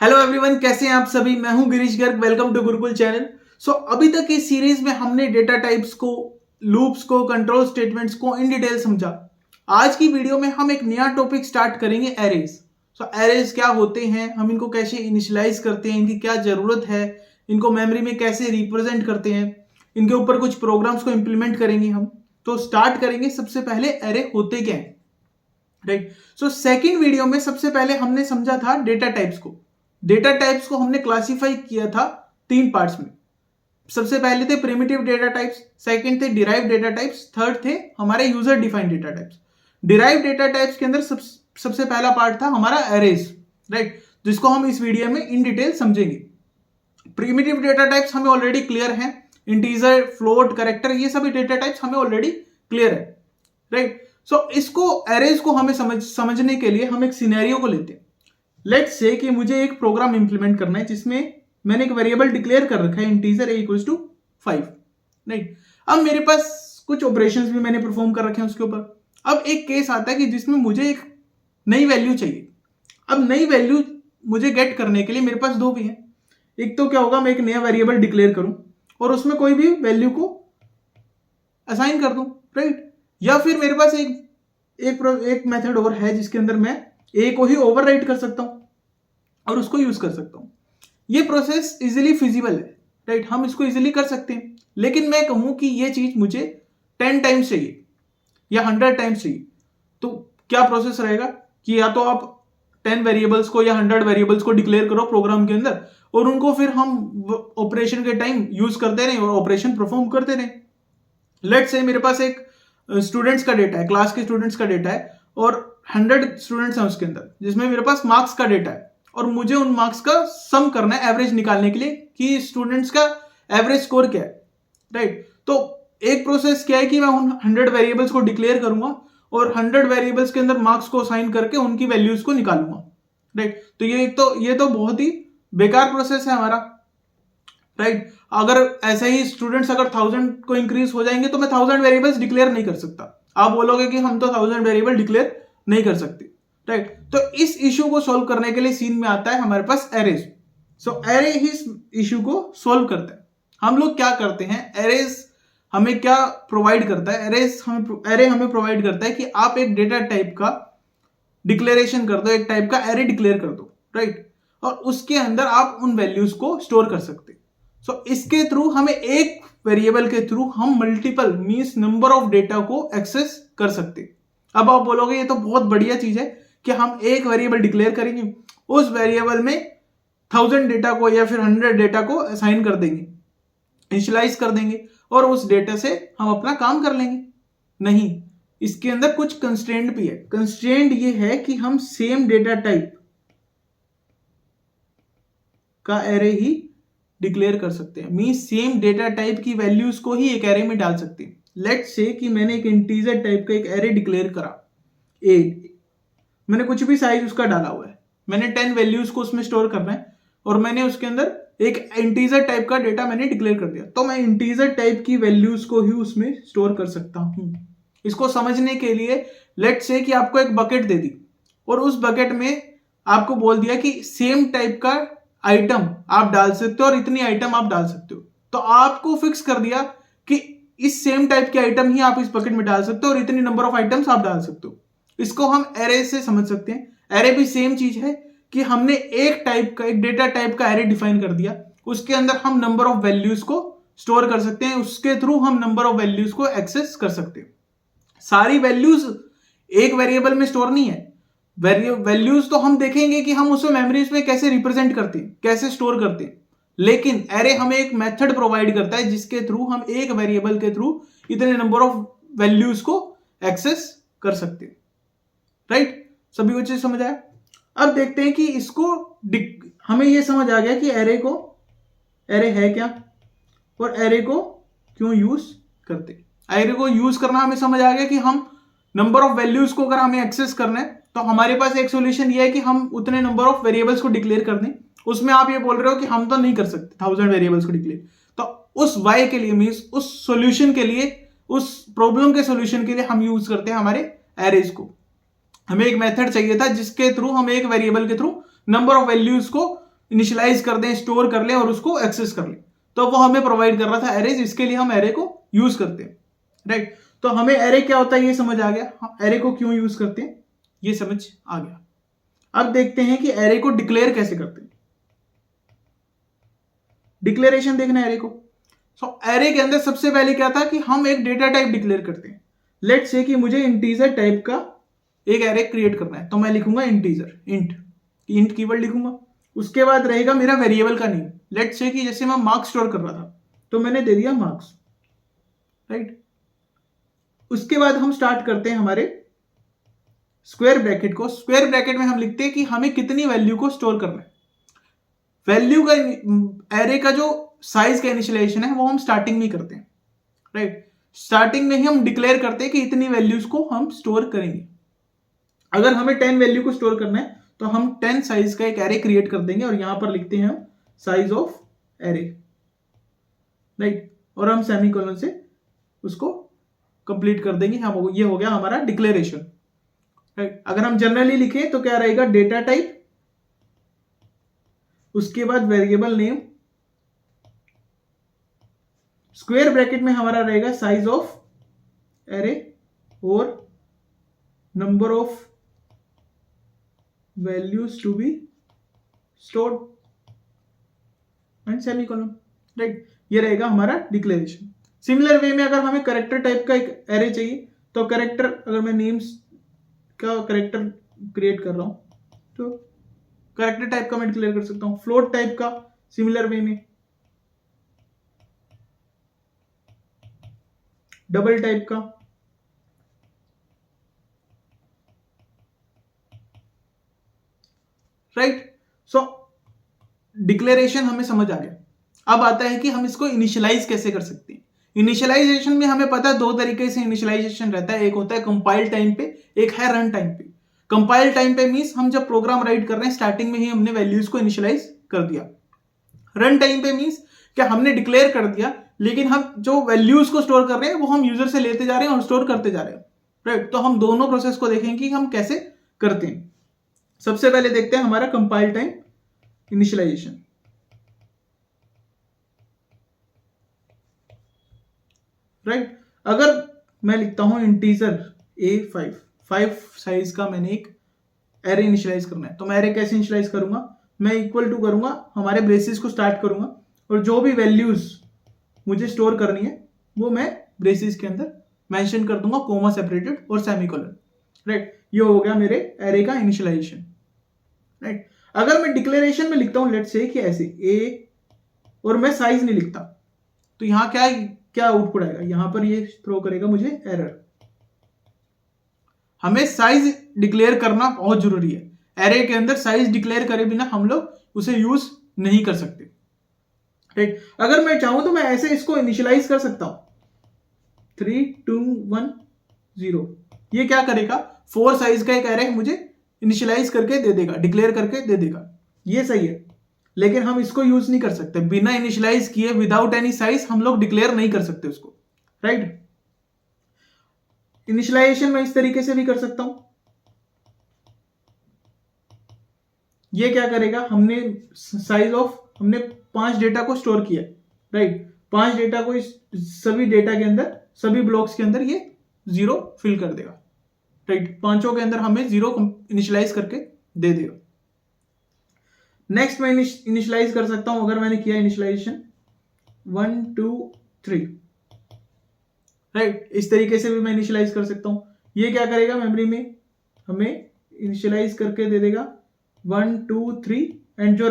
Hello everyone, कैसे हैं आप सभी। मैं हूं Girish Garg. Welcome to Gurukul channel. अभी तक इस सीरीज में हमने डेटा टाइप्स को, लूप्स को, कंट्रोल स्टेटमेंट्स को इन डिटेल समझा। आज की वीडियो में हम एक नया टॉपिक स्टार्ट करेंगे, एरेज। एरेज क्या होते हैं, हम इनको कैसे इनिशियलाइज करते हैं, इनकी क्या जरूरत है, इनको मेमोरी में कैसे रिप्रेजेंट करते हैं, इनके ऊपर कुछ प्रोग्राम्स को इंप्लीमेंट करेंगे हम। तो स्टार्ट करेंगे। सबसे पहले एरे होते क्या है, राइट। सेकेंड वीडियो में सबसे पहले हमने समझा था डेटा टाइप्स को। डेटा टाइप्स को हमने क्लासिफाई किया था तीन पार्ट्स में। सबसे पहले थे प्रिमिटिव डेटा टाइप्स, सेकंड थे डिराइव डेटा टाइप्स, थर्ड थे हमारे user defined data types. Derive data types के अंदर सबसे पहला पार्ट था हमारा एरेज, राइट, जिसको हम इस वीडियो में इन डिटेल समझेंगे। प्रिमिटिव डेटा टाइप्स हमें ऑलरेडी क्लियर है, इंटीजर, फ्लोट, कैरेक्टर, ये सभी डेटा टाइप्स हमें ऑलरेडी क्लियर है, राइट। इसको एरेज को हमें समझने के लिए हम एक सिनेरियो को लेते हैं। लेट्स से कि मुझे एक प्रोग्राम इंप्लीमेंट करना है जिसमें मैंने एक वेरिएबल डिक्लेयर कर रखा है, integer a equals to 5, right. अब मेरे पास कुछ ऑपरेशंस भी मैंने परफॉर्म कर रखे हैं उसके ऊपर। अब एक केस आता है कि जिसमें मुझे एक नई वैल्यू चाहिए। अब नई वैल्यू मुझे गेट करने के लिए मेरे पास दो भी हैं। एक तो क्या होगा, मैं एक नया वेरिएबल डिक्लेयर करूं और उसमें कोई भी वैल्यू को असाइन कर दूं, राइट। या फिर मेरे पास एक मेथड और है जिसके अंदर मैं ए को ही ओवरराइट कर सकता हूं और उसको यूज कर सकता हूं। ये प्रोसेस इजीली फिजिबल है, राइट, हम इसको इजीली कर सकते हैं। लेकिन मैं कहूं कि ये चीज मुझे 10 टाइम्स चाहिए या 100 टाइम्स चाहिए, तो क्या प्रोसेस रहेगा कि या तो आप 10 वेरिएबल्स को या 100 वेरिएबल्स को डिक्लेयर करो प्रोग्राम के अंदर और उनको फिर हम ऑपरेशन के टाइम यूज करते रहें और ऑपरेशन परफॉर्म करते रहें। लेट्स से मेरे पास एक स्टूडेंट्स का डेटा है, क्लास के स्टूडेंट्स का डेटा है और 100 स्टूडेंट्स हैं उसके अंदर, जिसमें मेरे पास मार्क्स का डेटा है और मुझे उन मार्क्स का सम करना है एवरेज निकालने के लिए कि स्टूडेंट्स का एवरेज स्कोर क्या है, राइट। तो एक प्रोसेस क्या है कि मैं उन 100 वेरिएबल्स को डिक्लेयर करूंगा और 100 वेरिएबल्स के अंदर मार्क्स को असाइन करके उनकी वैल्यूज को निकालूंगा, राइट। तो ये तो बहुत ही बेकार प्रोसेस है हमारा, राइट। अगर ऐसे ही स्टूडेंट्स अगर 1000 को इंक्रीज हो जाएंगे तो मैं 1000 वेरिएबल्स डिक्लेयर नहीं कर सकता। आप बोलोगे कि हम तो 1000 वेरिएबल डिक्लेयर नहीं कर सकते, राइट। तो इस इश्यू को सॉल्व करने के लिए सीन में आता है हमारे पास एरेज। एरे इस इश्यू को सॉल्व करता है। हम लोग क्या करते हैं, एरेज हमें क्या प्रोवाइड करता है, एरे हमें प्रोवाइड करता है कि आप एक डेटा टाइप का डिक्लेरेशन कर दो, एक टाइप का एरे डिक्लेयर कर दो, राइट, और उसके अंदर आप उन वैल्यूज को स्टोर कर सकते। इसके थ्रू हमें एक वेरिएबल के थ्रू हम multiple means number of data को एक्सेस कर सकते। अब आप बोलोगे ये तो बहुत बढ़िया चीज है कि हम एक वेरिएबल डिक्लेयर करेंगे, उस वेरिएबल में 1000 डेटा को या फिर 100 डेटा को असाइन कर देंगे, इनिशियलाइज कर देंगे और उस डेटा से हम अपना काम कर लेंगे। नहीं, इसके अंदर कुछ कंस्ट्रेंट भी है। कंस्ट्रेंट ये है कि हम सेम डेटा टाइप का एरे ही डिक्लेयर कर सकते हैं, मींस सेम डेटा टाइप की वैल्यूज को ही एक एरे में डाल सकते हैं। लेट्स से कि मैंने एक इंटीजर टाइप का एक एरे डिक्लेयर करा, ए, मैंने कुछ भी साइज उसका डाला हुआ है, मैंने 10 वैल्यूज को उसमें स्टोर करना है और मैंने उसके अंदर एक इंटीजर टाइप का डेटा मैंने डिक्लेयर कर दिया, तो मैं इंटीजर टाइप की वैल्यूज को ही उसमें स्टोर कर सकता हूं। इसको समझने के लिए लेट्स से कि आपको एक बकेट दे दी और उस बकेट में आपको बोल दिया कि सेम टाइप का आइटम आप डाल सकते हो और इतनी आइटम आप डाल सकते हो, तो आपको फिक्स कर दिया कि इस सेम टाइप के आइटम ही आप इस बकेट में डाल सकते हो और इतनी नंबर ऑफ आइटम्स आप डाल सकते हो। इसको हम एरे से समझ सकते हैं। एरे भी सेम चीज है कि हमने एक डेटा टाइप का एरे डिफाइन कर दिया, उसके अंदर हम नंबर ऑफ वैल्यूज को स्टोर कर सकते हैं, उसके थ्रू हम नंबर ऑफ वैल्यूज को एक्सेस कर सकते हैं। सारी वैल्यूज एक वेरिएबल में स्टोर नहीं है। वैल्यूज तो हम देखेंगे कि हम उसे मेमोरीज में कैसे रिप्रेजेंट करते हैं, कैसे स्टोर करते हैं, लेकिन एरे हमें एक मेथड प्रोवाइड करता है जिसके थ्रू हम एक वेरिएबल के थ्रू इतने नंबर ऑफ वैल्यूज को एक्सेस कर सकते हैं, राइट। सभी को चीज समझ आया। अब देखते हैं कि इसको हमें यह समझ आ गया कि एरे है क्या और एरे को क्यों यूज करते। एरे को यूज करना हमें समझ आ गया कि हम नंबर ऑफ वैल्यूज को अगर हमें एक्सेस करना है तो हमारे पास एक सॉल्यूशन ये है कि हम उतने नंबर ऑफ वेरिएबल्स को डिक्लेयर कर दें। उसमें आप ये बोल रहे हो कि हम तो नहीं कर सकते 1000 वेरिएबल्स को डिक्लेयर, तो उस वाई के लिए मींस उस सॉल्यूशन के लिए, उस प्रॉब्लम के सॉल्यूशन के लिए हम यूज करते हैं हमारे एरेज को। हमें एक मेथड चाहिए था जिसके थ्रू हम एक वेरिएबल के थ्रू नंबर ऑफ वैल्यूज को इनिशियलाइज कर दें, स्टोर कर लें और उसको एक्सेस कर लें। तो वो हमें प्रोवाइड कर रहा था एरेज, इसके लिए हम एरे को यूज करते हैं, राइट। तो हमें एरे क्या होता है ये समझ आ गया, एरे को क्यों यूज करते हैं ये समझ आ गया। अब देखते हैं कि एरे को डिक्लेयर कैसे करते हैं। डिक्लेरेशन देखना है एरे को। सो एरे के अंदर सबसे पहले क्या था कि हम एक डेटा टाइप डिक्लेयर करते हैं। लेट्स से कि मुझे इंटीजर टाइप का एक एरे क्रिएट करना है, तो मैं लिखूंगा इंटीजर, इंट कीवर्ड लिखूंगा। उसके बाद रहेगा मेरा वेरिएबल का नेम। लेट्स से कि जैसे मैं मार्क्स स्टोर कर रहा था तो मैंने दे दिया मार्क्स, राइट। उसके बाद हम स्टार्ट करते हैं हमारे स्क्वायर ब्रैकेट को। स्क्वायर ब्रैकेट में हम लिखते हैं कि हमें कितनी वैल्यू को स्टोर करना है। वैल्यू का एरे का जो साइज का इनिशियलाइजेशन है वो हम स्टार्टिंग में करते हैं, राइट। स्टार्टिंग में ही हम डिक्लेयर करते हैं कि इतनी वैल्यूज को हम स्टोर करेंगे। अगर हमें 10 वैल्यू को स्टोर करना है तो हम 10 साइज का एक एरे क्रिएट कर देंगे और यहां पर लिखते हैं हम साइज ऑफ एरे, राइट। और हम सेमीकोलन से उसको कंप्लीट कर देंगे। हम ये हो गया हमारा डिक्लेरेशन, राइट। अगर हम जनरली लिखें तो क्या रहेगा, डेटा टाइप, उसके बाद वेरिएबल नेम, स्क्वायर ब्रैकेट में हमारा रहेगा साइज ऑफ एरे और number of values to be stored and semicolon, right. ये रहेगा हमारा डिक्लेरेशन। सिमिलर वे में अगर हमें करेक्टर टाइप का एक एरे चाहिए तो करेक्टर, अगर मैं नेम्स का करेक्टर क्रिएट कर रहा हूं तो करेक्टर टाइप का मैं डिक्लेयर कर सकता हूं। फ्लोट टाइप का सिमिलर वे में, डबल टाइप का, राइट। सो डिक्लेरेशन हमें समझ आ गया। अब आता है कि हम इसको इनिशियलाइज कैसे कर सकते हैं। इनिशियलाइजेशन में हमें पता है दो तरीके से इनिशियलाइजेशन रहता है, एक होता है कंपाइल टाइम पे, एक है रन टाइम पे। कंपाइल टाइम पे मींस हम जब प्रोग्राम राइट कर रहे हैं स्टार्टिंग में ही हमने वैल्यूज को इनिशियलाइज कर दिया। रन टाइम पे मींस क्या, हमने डिक्लेयर कर दिया लेकिन हम जो वैल्यूज को स्टोर कर रहे हैं वो हम यूजर से लेते जा रहे हैं और स्टोर करते जा रहे हैं, राइट। तो हम दोनों प्रोसेस को देखेंगे कि हम कैसे करते हैं। सबसे पहले देखते हैं हमारा कंपाइल टाइम इनिशियलाइजेशन, राइट। अगर मैं लिखता हूं इंटीजर A5, 5 साइज का मैंने एक एरे इनिशियलाइज करना है, तो मैं एरे कैसे इनिशियलाइज करूंगा, मैं इक्वल टू करूंगा, हमारे ब्रेसेस को स्टार्ट करूंगा और जो भी वैल्यूज मुझे स्टोर करनी है वो मैं ब्रेसेस के अंदर मेंशन कर दूंगा, कोमा सेपरेटेड और सेमीकोलन, राइट। ये हो गया मेरे एरे का इनिशियलाइजेशन, राइट। अगर मैं डिक्लेरेशन में लिखता हूं लेट्स से कि ऐसे ए और मैं साइज नहीं लिखता तो यहां क्या आउटपुट आएगा, यहां पर ये थ्रो करेगा मुझे एरर। हमें साइज डिक्लेयर करना बहुत जरूरी है। एरे के अंदर साइज डिक्लेयर करे बिना हम लोग उसे यूज नहीं कर सकते, राइट। अगर मैं चाहूं तो मैं ऐसे इसको इनिशियलाइज कर सकता हूं 3 2 1 0। ये क्या करेगा, 4 साइज का एक एरे मुझे इनिशियलाइज करके दे देगा, डिक्लेयर करके दे देगा। ये सही है, लेकिन हम इसको यूज नहीं कर सकते बिना इनिशियलाइज किए, विदाउट एनी साइज हम लोग डिक्लेयर नहीं कर सकते उसको, राइट। इनिशियलाइजेशन मैं इस तरीके से भी कर सकता हूं। ये क्या करेगा, हमने साइज ऑफ, हमने 5 डेटा को स्टोर किया, राइट। 5 डेटा को इस सभी डेटा के अंदर, सभी ब्लॉक्स के अंदर ये 0 फिल कर देगा, राइट। पांचों के अंदर हमें 0 इनिशियलाइज करके दे देगा। नेक्स्ट मैं इनिशियलाइज कर सकता हूं, अगर मैंने किया इनिशियलाइजेशन 1 2 3, राइट। इस तरीके से भी मैं इनिशियलाइज कर सकता हूं। ये क्या करेगा, मेमोरी में हमें इनिशियलाइज करके दे देगा 1 2 3 एंड जो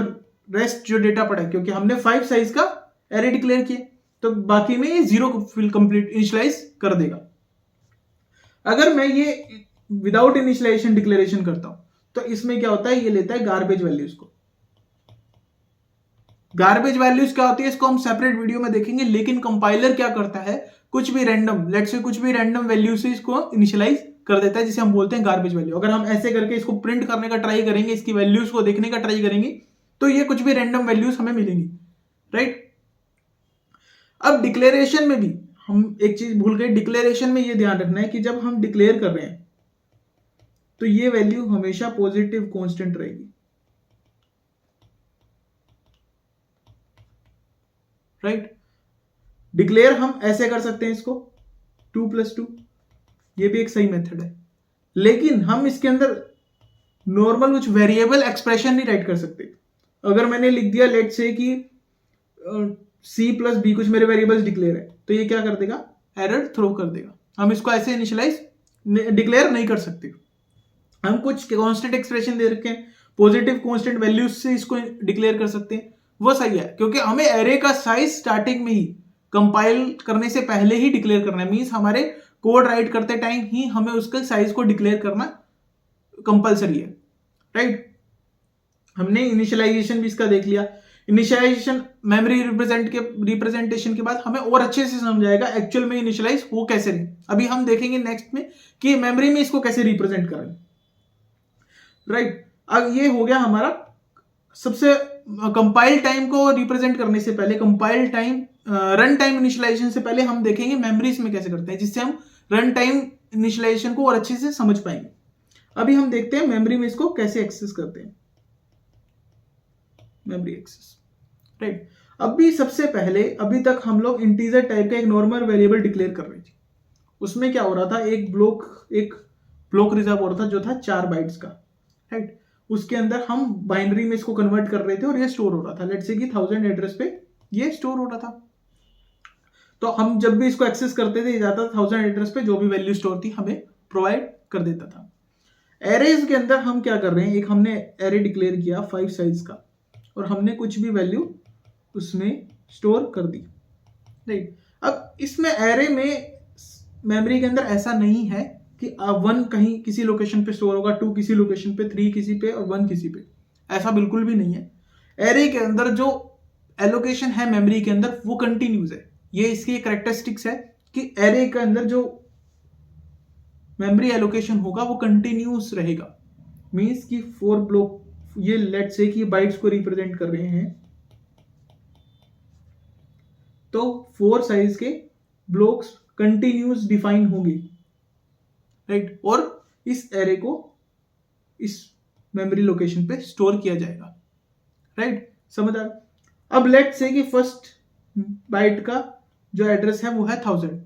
रेस्ट जो डेटा पड़ा है, क्योंकि हमने 5 साइज का एरे डिक्लेयर किया तो बाकी में ये 0 फिल कंप्लीट इनिशियलाइज कर देगा। अगर मैं ये विदाउट इनिशियलाइजेशन डिक्लेरेशन करता हूं तो इसमें क्या होता है, ये लेता है गार्बेज वैल्यूज को। गार्बेज वैल्यूज क्या होती है इसको हम सेपरेट वीडियो में देखेंगे, लेकिन कंपाइलर क्या करता है, कुछ भी रैंडम, लेट्स से कुछ भी रैंडम वैल्यू से इसको इनिशियलाइज कर देता है, जिसे हम बोलते हैं गार्बेज वैल्यू। अगर हम ऐसे करके इसको प्रिंट करने का ट्राई करेंगे, इसकी वैल्यूज को देखने का ट्राई करेंगे तो ये कुछ भी रैंडम वैल्यूज हमें मिलेंगी, राइट। अब डिक्लेरेशन में भी हम एक चीज भूल गए, डिक्लेरेशन में ये ध्यान रखना है कि जब हम डिक्लेयर कर रहे हैं तो ये वैल्यू हमेशा पॉजिटिव कांस्टेंट रहेगी, राइट। डिक्लेयर हम ऐसे कर सकते हैं इसको 2 + 2, ये भी एक सही मेथड है, लेकिन हम इसके अंदर नॉर्मल कुछ वेरिएबल एक्सप्रेशन नहीं राइट कर सकते। अगर मैंने लिख दिया लेट से कि C + B कुछ मेरे वेरिएबल्स डिक्लेयर है, तो ये क्या कर देगा, एरर थ्रो कर देगा। हम इसको ऐसे इनिशियलाइज डिक्लेयर नहीं कर सकते। हम कुछ कांस्टेंट एक्सप्रेशन दे रखे हैं, पॉजिटिव कांस्टेंट वैल्यूज से इसको डिक्लेयर कर सकते हैं, वो सही है, क्योंकि हमें एरे का साइज स्टार्टिंग में ही कंपाइल करने से पहले ही डिक्लेयर करना है। मींस हमारे कोड राइट करते टाइम ही हमें उसके साइज को डिक्लेयर करना कंपलसरी है, राइट। हमने इनिशियलाइजेशन भी इसका देख लिया। इनिशियलाइजेशन मेमोरी रिप्रेजेंटेशन के बाद हमें और अच्छे से समझ आएगा एक्चुअल में इनिशियलाइज हो कैसे नहीं। अभी हम देखेंगे नेक्स्ट में कि मेमोरी में इसको कैसे रिप्रेजेंट करें, राइट। अब ये हो गया हमारा सबसे कंपाइल टाइम को रिप्रेजेंट करने से पहले, compile time run time initialization से पहले हम देखेंगे मेमोरीज में कैसे करते हैं, जिससे हम रन टाइम इनिशियलाइजेशन को और अच्छे से समझ पाएंगे। अभी हम देखते हैं मेमोरी में इसको कैसे एक्सेस करते हैं, मेमोरी एक्सेस, राइट। अभी सबसे पहले अभी तक हम लोग इंटीजर टाइप का एक नॉर्मल वेरिएबल डिक्लेयर कर रहे थे। उसमें क्या हो रहा था, एक ब्लॉक रिजर्व हो रहा था जो था 4 बाइट्स का, राइट। उसके अंदर हम बाइनरी में इसको कन्वर्ट कर रहे थे और ये स्टोर हो रहा था। लेट्स से कि 1000 एड्रेस पे ये स्टोर हो रहा था। तो हम जब भी इसको एक्सेस करते थे, जाता था 1000 एड्रेस पे, जो भी वैल्यू स्टोर थी हमें प्रोवाइड कर देता था। एरेज के अंदर हम क्या कर रहे हैं, एक हमने एरे डिक्लेयर किया 5 साइज का और हमने कुछ भी वैल्यू उसमें स्टोर कर दी, राइट। अब इसमें एरे में मेमोरी के अंदर ऐसा नहीं है कि 1 कहीं किसी लोकेशन पे स्टोर होगा, 2 किसी लोकेशन पे, 3 किसी पे और 1 किसी पे, ऐसा बिल्कुल भी नहीं है। एरे के अंदर जो एलोकेशन है मेमोरी के अंदर वो कंटिन्यूस है। ये इसकी कैरेक्टरिस्टिक्स है कि एरे के अंदर जो मेमोरी एलोकेशन होगा वो कंटिन्यूस रहेगा। मींस कि 4 ब्लॉक, ये लेट्स से कि बाइट्स को रिप्रेजेंट कर रहे हैं, तो 4 साइज के ब्लॉक्स कंटिन्यूस डिफाइन होंगे, राइट। और इस एरे को इस मेमोरी लोकेशन पे स्टोर किया जाएगा, राइट। समझ आ रहा। अब लेट्स से कि फर्स्ट बाइट का जो एड्रेस है वो है 1000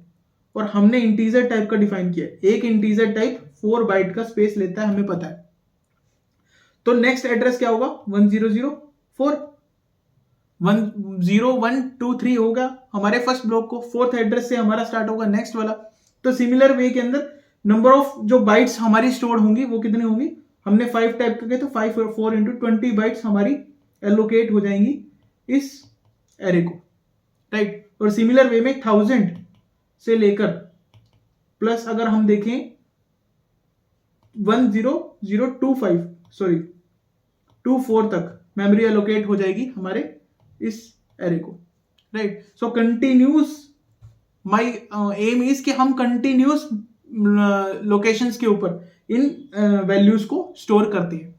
और हमने इंटीजर टाइप का डिफाइन किया है। एक इंटीजर टाइप 4 बाइट का स्पेस लेता है, हमें पता है। तो नेक्स्ट एड्रेस क्या होगा, 1004, 10123 होगा हमारे फर्स्ट ब्लॉक को। 4th एड्रेस से हमारा स्टार्ट होगा नेक्स्ट वाला। तो सिमिलर वे के अंदर नंबर ऑफ जो बाइट्स हमारी स्टोर होंगी वो कितनी होंगी, हमने 5 टाइप करके, तो 5 और 4 × 20 बाइट्स हमारी एलोकेट हो जाएंगी इस एरे को, राइट। और सिमिलर वे में 1000 से लेकर प्लस अगर हम देखें 24 तक मेमोरी एलोकेट हो जाएगी हमारे इस एरे को, right. So continuous my aim is कि हम कंटिन्यूस लोकेशंस के ऊपर इन वैल्यूज को स्टोर करते हैं,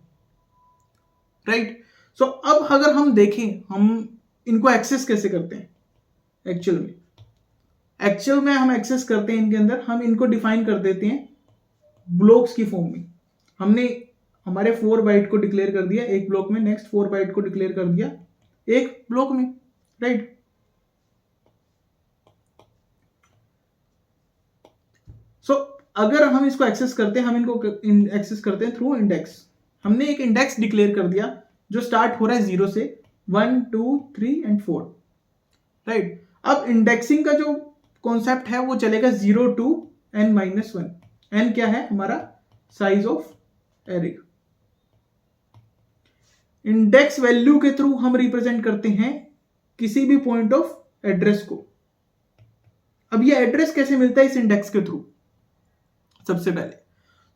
राइट। सो अब अगर हम देखें हम इनको एक्सेस कैसे करते हैं एक्चुअल में हम एक्सेस करते हैं इनके अंदर, हम इनको डिफाइन कर देते हैं ब्लॉक्स की फॉर्म में। हमने हमारे 4 बाइट को डिक्लेयर कर दिया एक ब्लॉक में, नेक्स्ट 4 बाइट को डिक्लेयर कर दिया एक ब्लॉक में, राइट। सो अगर हम इसको एक्सेस करते हैं, हम इनको एक्सेस करते हैं थ्रू इंडेक्स। हमने एक इंडेक्स डिक्लेयर कर दिया जो स्टार्ट हो रहा है 0 से 1 2 3 और 4, राइट। अब इंडेक्सिंग का जो कॉन्सेप्ट है वो चलेगा 0 2 n -1। n क्या है, हमारा size of array. Index value के थ्रू हम रिप्रेजेंट करते हैं किसी भी पॉइंट ऑफ एड्रेस को। अब ये एड्रेस कैसे मिलता है इस इंडेक्स के थ्रू, सबसे पहले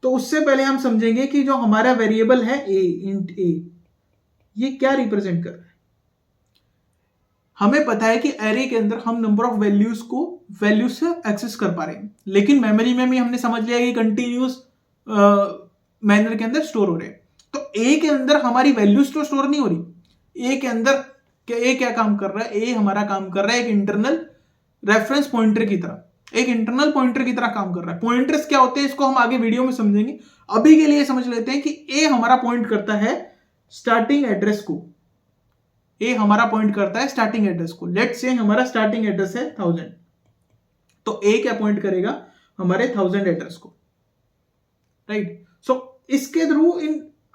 तो उससे पहले हम समझेंगे कि जो हमारा वेरिएबल है a, इंट a, ये क्या रिप्रेजेंट कर रहा है। हमें पता है कि एरे के अंदर हम नंबर ऑफ वैल्यूज से एक्सेस कर पा रहे हैं, लेकिन मेमोरी में भी हमने समझ लिया कि कंटिन्यूस मैनर के अंदर स्टोर हो रहे हैं। तो ए के अंदर हमारी वैल्यूज तो स्टोर नहीं हो रही। ए के अंदर ए क्या काम कर रहा है, ए हमारा काम कर रहा है एक इंटरनल रेफरेंस पॉइंटर की तरह, एक इंटरनल पॉइंटर की तरह काम कर रहा है। पॉइंटर्स क्या होते हैं इसको हम आगे वीडियो में समझेंगे। अभी के लिए समझ लेते हैं कि ए हमारा पॉइंट करता है स्टार्टिंग एड्रेस को, ए हमारा पॉइंट करता है स्टार्टिंग एड्रेस को। लेट्स से हमारा स्टार्टिंग एड्रेस है 1000, तो ए क्या पॉइंट करेगा हमारे 1000 एड्रेस को, राइट। सो इसके थ्रू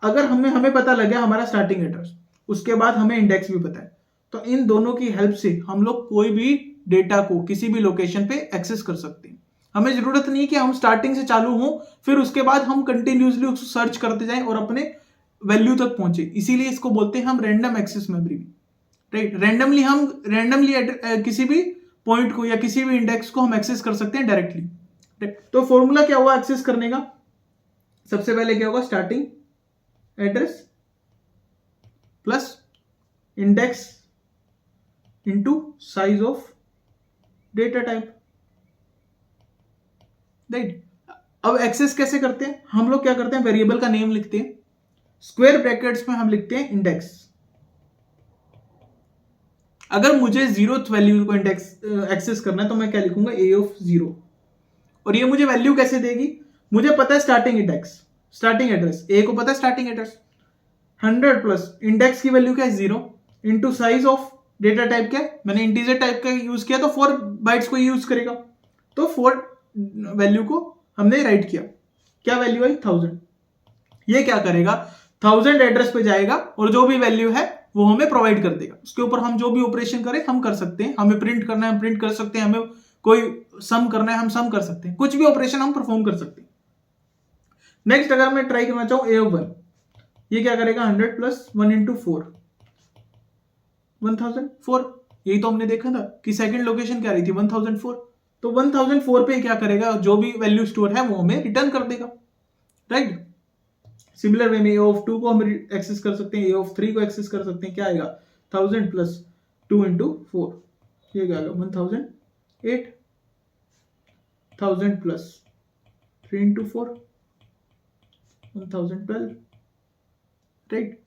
अगर हमें पता लग गया हमारा स्टार्टिंग एड्रेस, उसके बाद हमें इंडेक्स भी पता है, तो इन दोनों की हेल्प से हम लोग कोई भी डेटा को किसी भी लोकेशन पे एक्सेस कर सकते हैं। हमें जरूरत नहीं कि हम स्टार्टिंग से चालू हो फिर उसके बाद हम कंटिन्यूसली उसको सर्च करते जाएं और अपने वैल्यू तक पहुंचे। इसीलिए इसको बोलते हैं हम random access memory, right. Randomly किसी भी पॉइंट को या किसी भी इंडेक्स को हम एक्सेस कर सकते हैं डायरेक्टली। तो फॉर्मूला क्या हुआ एक्सेस करने का? सबसे पहले क्या होगा, starting address plus index into size of data type, right. अब एक्सेस कैसे करते हैं? हम लोग क्या करते हैं, वेरिएबल का नेम लिखते हैं, स्क्वायर ब्रैकेट्स में हम लिखते हैं इंडेक्स। अगर मुझे 0th वैल्यू को इंडेक्स एक्सेस करना है तो मैं क्या लिखूंगा, ए ऑफ 0। और ये मुझे वैल्यू कैसे देगी? मुझे पता है स्टार्टिंग इंडेक्स, स्टार्टिंग एड्रेस, ए को पता है स्टार्टिंग एड्रेस, 100 प्लस इंडेक्स की वैल्यू क्या है 0 into size of data type क्या है, मैंने इंटीजर टाइप का यूज किया तो 4 बाइट्स को यूज करेगा, तो 4 वैल्यू को हमने राइट किया। क्या वैल्यू आई 1000। ये क्या करेगा, 1000 एड्रेस पे जाएगा और जो भी वैल्यू है वो हमें प्रोवाइड कर देगा। उसके ऊपर हम जो भी ऑपरेशन करें हम कर सकते हैं, हमें प्रिंट करना है हम प्रिंट कर सकते हैं, हमें कोई सम करना है हम सम कर सकते हैं, कुछ भी ऑपरेशन हम परफॉर्म कर सकते हैं। नेक्स्ट अगर मैं ट्राई करना चाहूं ए ऑफ 1, ये क्या करेगा 100 प्लस 1 इंटू 4 1004। यही तो हमने देखा था कि सेकंड लोकेशन क्या रही थी 1004, तो 1004 पे क्या करेगा, जो भी वैल्यू स्टोर है वो हमें रिटर्न कर देगा, राइट। सिमिलर वे में ए ऑफ 2 को हम एक्सेस कर सकते हैं, ए ऑफ 3 को एक्सेस कर सकते हैं। क्या आएगा 1000 प्लस 2 इंटू 4, ये क्या आएगा 1008, 1000 plus 3 into 4 1012, right.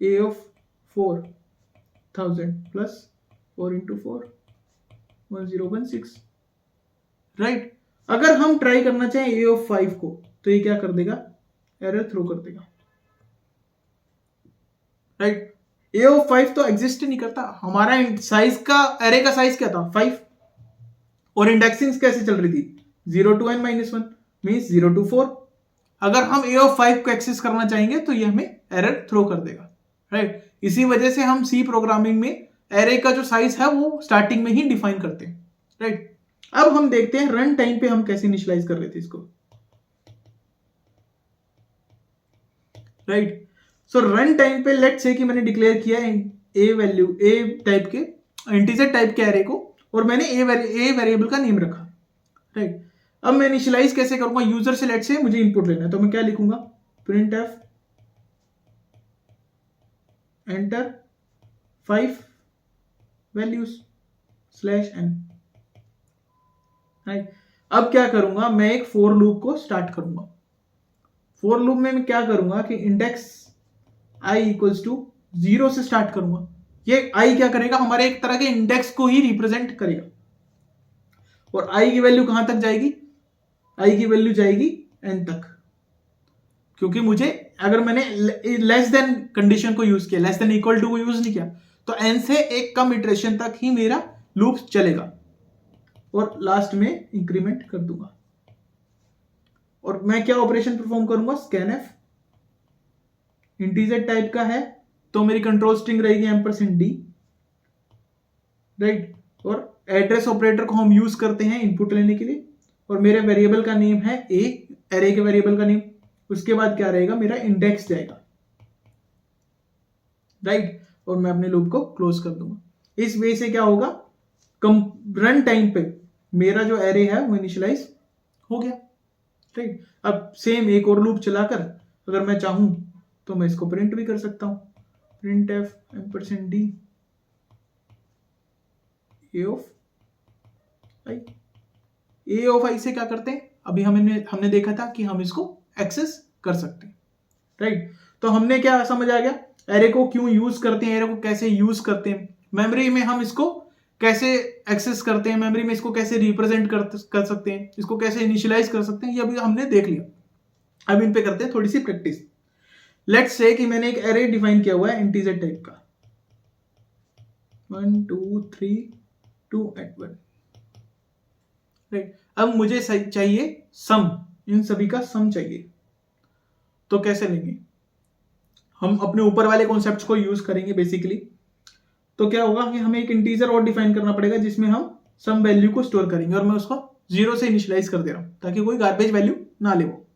A of 4000 plus 4 into 4 1016, right. अगर हम ट्राई करना चाहें ए ऑफ 5 को तो ये क्या कर देगा, एरर थ्रो कर देगा, राइट। ए ऑफ 5 तो एग्जिस्ट नहीं करता, हमारा साइज का एरे का साइज क्या था 5 और इंडेक्सिंग कैसे चल रही थी 0 to n - 1 मींस 0 to 4। अगर हम ए ऑफ 5 को एक्सेस करना चाहेंगे तो ये हमें एरर थ्रो कर देगा, राइट। इसी वजह से हम सी प्रोग्रामिंग में एरे का जो साइज है वो स्टार्टिंग में ही डिफाइन करते हैं, राइट। अब हम देखते हैं रन टाइम पे हम कैसे इनिशियलाइज कर रहे थे इसको, राइट। सो रन टाइम पे लेट्स से कि मैंने डिक्लेयर किया ए वैल्यू ए टाइप के इंटीजर टाइप के एरे को और मैंने ए वेरिएबल का नेम रखा, राइट। अब मैं इनिशियलाइज कैसे करूंगा, यूजर से लेट्स से मुझे इनपुट लेना है तो मैं क्या लिखूंगा, print F enter 5 values /n, right. अब क्या करूंगा, मैं एक फॉर लूप को स्टार्ट करूंगा। फॉर लूप में मैं क्या करूंगा कि इंडेक्स i इक्वल्स टू 0 से स्टार्ट करूंगा। ये i क्या करेगा, हमारे एक तरह के इंडेक्स को ही रिप्रेजेंट करेगा। और i की वैल्यू कहां तक जाएगी, i की वैल्यू जाएगी n तक, क्योंकि मुझे अगर मैंने लेस देन कंडीशन को यूज किया, लेस देन इक्वल टू को यूज नहीं किया, तो n से एक कम इटरेशन तक ही मेरा लूप चलेगा और लास्ट में इंक्रीमेंट कर दूंगा। और मैं क्या ऑपरेशन परफॉर्म करूंगा, स्कैनएफ इंटीजर टाइप का है तो मेरी कंट्रोल स्ट्रिंग रहेगी %d, राइट। और एड्रेस ऑपरेटर को हम यूज करते हैं इनपुट लेने के लिए, और मेरे वेरिएबल का नेम है a, एरे के वेरिएबल का नेम। उसके बाद क्या रहेगा, मेरा इंडेक्स जाएगा, राइट। और मैं अपने लूप को क्लोज कर दूंगा। इस वे से क्या होगा, रन टाइम पे मेरा जो एरे है वो इनिशियलाइज हो गया, राइट। अब सेम एक और लूप चलाकर अगर मैं चाहूं तो मैं इसको प्रिंट भी कर सकता हूं, print F %d A of i से क्या करते हैं, अभी हमने देखा था कि हम इसको एक्सेस कर सकते हैं, राइट। तो हमने क्या समझ आ गया, एरे को क्यों यूज करते हैं, एरे को कैसे यूज करते हैं, मेमोरी में हम इसको कैसे एक्सेस करते हैं, मेमोरी में इसको कैसे रिप्रेजेंट कर सकते हैं, इसको कैसे इनिशियलाइज कर सकते हैं, ये अभी हमने देख लिया। अब इन पे करते हैं थोड़ी सी प्रैक्टिस। लेट्स से कि मैंने एक एरे डिफाइन किया हुआ है इंटीजर टाइप का, 1 2 3 2 and 1, राइट। अब मुझे चाहिए सम, इन सभी का सम चाहिए। तो कैसे लेंगे? हम अपने ऊपर वाले कॉन्सेप्ट्स को यूज करेंगे बेसिकली। तो क्या होगा कि हमें एक इंटीजर और डिफाइन करना पड़ेगा जिसमें हम सम वैल्यू को स्टोर करेंगे, और मैं उसको 0 से इनिशियलाइज कर दे रहा हूं ताकि कोई गार्बेज वैल्यू ना ले वो,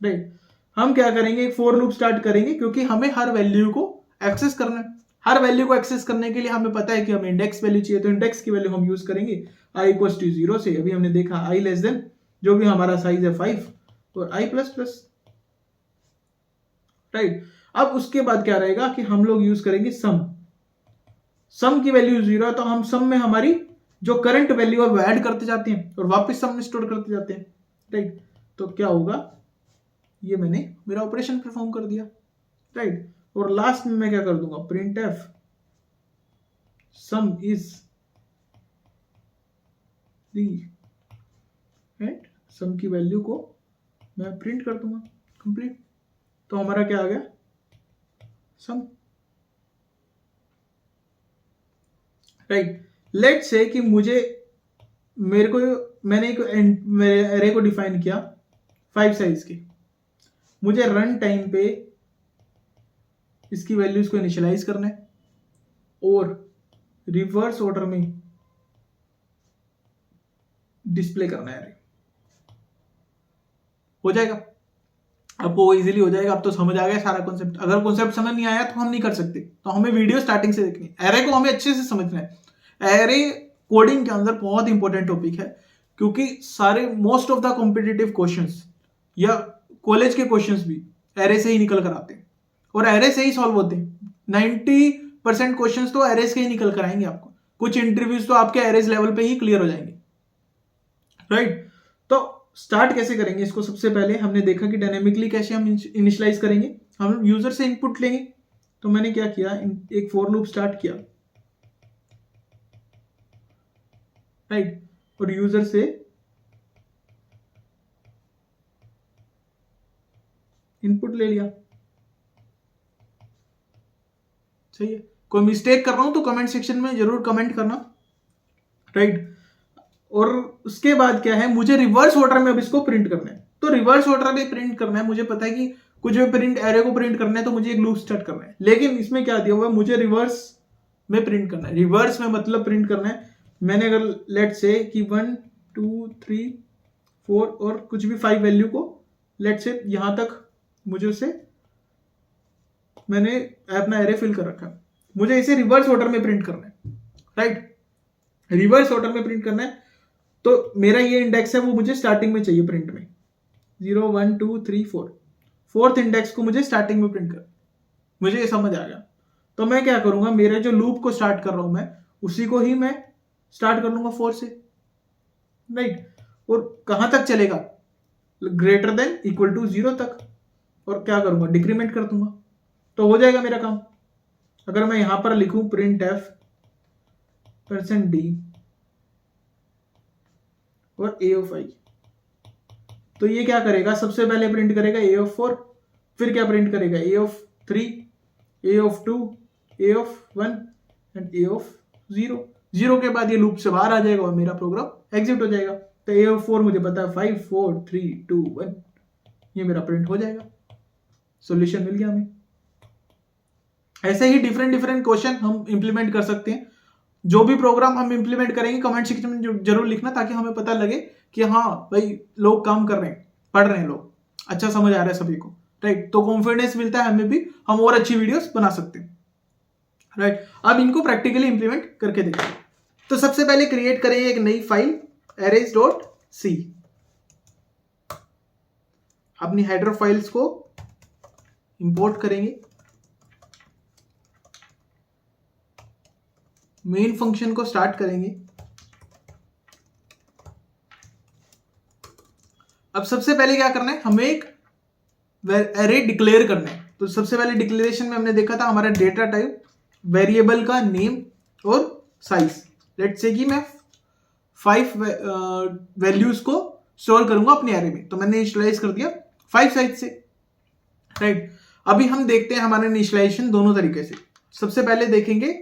राइट। हम क्या करेंगे, एक फॉर लूप स्टार्ट करेंगे क्योंकि हमें हर वैल्यू को एक्सेस करना है। हर वैल्यू को एक्सेस करने के लिए हमें पता है कि हमें इंडेक्स वैल्यू चाहिए, तो इंडेक्स की वैल्यू हम यूज करेंगे i इक्वल्स टू 0 से। अभी हमने देखा i लेस देन जो भी हमारा साइज है 5 और i प्लस प्लस, राइट। अब उसके बाद क्या रहेगा कि हम लोग यूज करेंगे सम। सम की वैल्यू 0 है तो हम सम में हमारी जो करंट वैल्यू है वो ऐड करते जाते हैं और वापस सम में स्टोर करते जाते हैं, राइट। तो क्या होगा, ये मैंने मेरा ऑपरेशन परफॉर्म कर दिया, राइट। और लास्ट में मैं क्या कर दूंगा, print F sum is d, right. Sum की वैल्यू को मैं प्रिंट कर दूंगा, कंप्लीट। तो हमारा क्या आ गया, सम, राइट। लेट्स से कि मैंने एक एरे को डिफाइन किया 5 साइज की। मुझे रन टाइम पे इसकी वैल्यूज को इनिशियलाइज करना है और रिवर्स ऑर्डर में डिस्प्ले करना है। हो जाएगा आपको, इजीली हो जाएगा। अब तो समझ आ गया सारा कॉन्सेप्ट। अगर कॉन्सेप्ट समझ नहीं आया तो हम नहीं कर सकते, तो हमें वीडियो स्टार्टिंग से देखनी है। एरे को हमें अच्छे से समझना है। एरे कोडिंग के अंदर बहुत इंपॉर्टेंट टॉपिक है क्योंकि सारे most of the competitive questions या कॉलेज के क्वेश्चंस भी एरे से ही निकल कर आते हैं और एरे से ही सॉल्व होते हैं। 90% क्वेश्चंस तो एरेस के ही निकल कर आएंगे आपको। कुछ इंटरव्यूज तो आपके एरेस लेवल पे ही क्लियर हो जाएंगे, राइट। तो स्टार्ट कैसे करेंगे इसको, सबसे पहले हमने देखा कि डायनेमिकली कैसे हम इनिशियलाइज करेंगे। हम यूजर से इनपुट लेंगे। तो मैंने क्या किया, एक फॉर लूप स्टार्ट किया, राइट। और यूजर से इनपुट ले लिया, सही है। कोई मिस्टेक कर रहा हूं तो कमेंट सेक्शन में जरूर कमेंट करना, राइट। और उसके बाद क्या है, मुझे रिवर्स ऑर्डर में अब इसको प्रिंट करना है। तो रिवर्स ऑर्डर में प्रिंट करना है, मुझे पता है कि कुछ भी प्रिंट एरे को प्रिंट करना है तो मुझे एक लूप स्टार्ट करना है। लेकिन इसमें क्या दिया हुआ है, मुझे रिवर्स में प्रिंट करना है। रिवर्स में मतलब प्रिंट करना है, मैंने अगर लेट से कि 1 2 3 4 और कुछ भी 5 वैल्यू को लेट से यहां तक मुझे उसे मैंने अपना एरे फिल कर रखा है, मुझे इसे रिवर्स ऑर्डर में प्रिंट करना है, राइट। रिवर्स ऑर्डर में प्रिंट करना है। तो मेरा ये इंडेक्स है वो मुझे स्टार्टिंग में चाहिए प्रिंट में, 0 1 2 3 4, फोर्थ इंडेक्स को मुझे स्टार्टिंग में प्रिंट कर। मुझे ये समझ आ गया। तो मैं क्या करूंगा, मेरे जो लूप को स्टार्ट कर रहा हूं मैं उसी को ही मैं स्टार्ट कर लूंगा 4 से, राइट। और कहां तक चलेगा, ग्रेटर देन इक्वल टू 0 तक। और क्या करूंगा, डिक्रीमेंट कर दूंगा, तो हो जाएगा मेरा काम। अगर मैं यहां पर लिखूं प्रिंट एफ %d और a ऑफ i, तो ये क्या करेगा, सबसे पहले प्रिंट करेगा a ऑफ 4, फिर क्या प्रिंट करेगा a of 3, a of 2, a of 1 and a of 0। 0 के बाद ये लूप से बाहर आ जाएगा और मेरा प्रोग्राम एग्जिट हो जाएगा। तो a ऑफ 4 मुझे पता है 5 4 3 2 1, ये मेरा प्रिंट हो जाएगा। सॉल्यूशन मिल गया हमें। ऐसे ही डिफरेंट क्वेश्चन हम इंप्लीमेंट कर सकते हैं। जो भी प्रोग्राम हम इंप्लीमेंट करेंगे कमेंट सेक्शन में जरूर लिखना, ताकि हमें पता लगे कि हाँ भाई लोग काम कर रहे हैं, पढ़ रहे हैं लोग, अच्छा समझ आ रहा है सभी को, राइट। तो कॉन्फिडेंस मिलता है हमें भी, हम और अच्छी वीडियोस बना सकते हैं, राइट। अब इनको प्रैक्टिकली इंप्लीमेंट करके देखते हैं। तो सबसे पहले क्रिएट करेंगे एक नई फाइल arrays.c। अपनी हेडर फाइल्स को इंपोर्ट करेंगे, मेन फंक्शन को स्टार्ट करेंगे। अब सबसे पहले क्या करना है, हमें एक एरे डिक्लेयर करना है। तो सबसे पहले डिक्लेरेशन में हमने देखा था हमारा डेटा टाइप, वेरिएबल का नेम और साइज। लेट्स से कि मैं 5 वैल्यूज को स्टोर करूंगा अपने एरे में, तो मैंने इनिशियलाइज कर दिया 5 साइज से, राइट। अभी हम देखते हैं हमारा इनिशियलाइजेशन दोनों तरीके से। सबसे पहले देखेंगे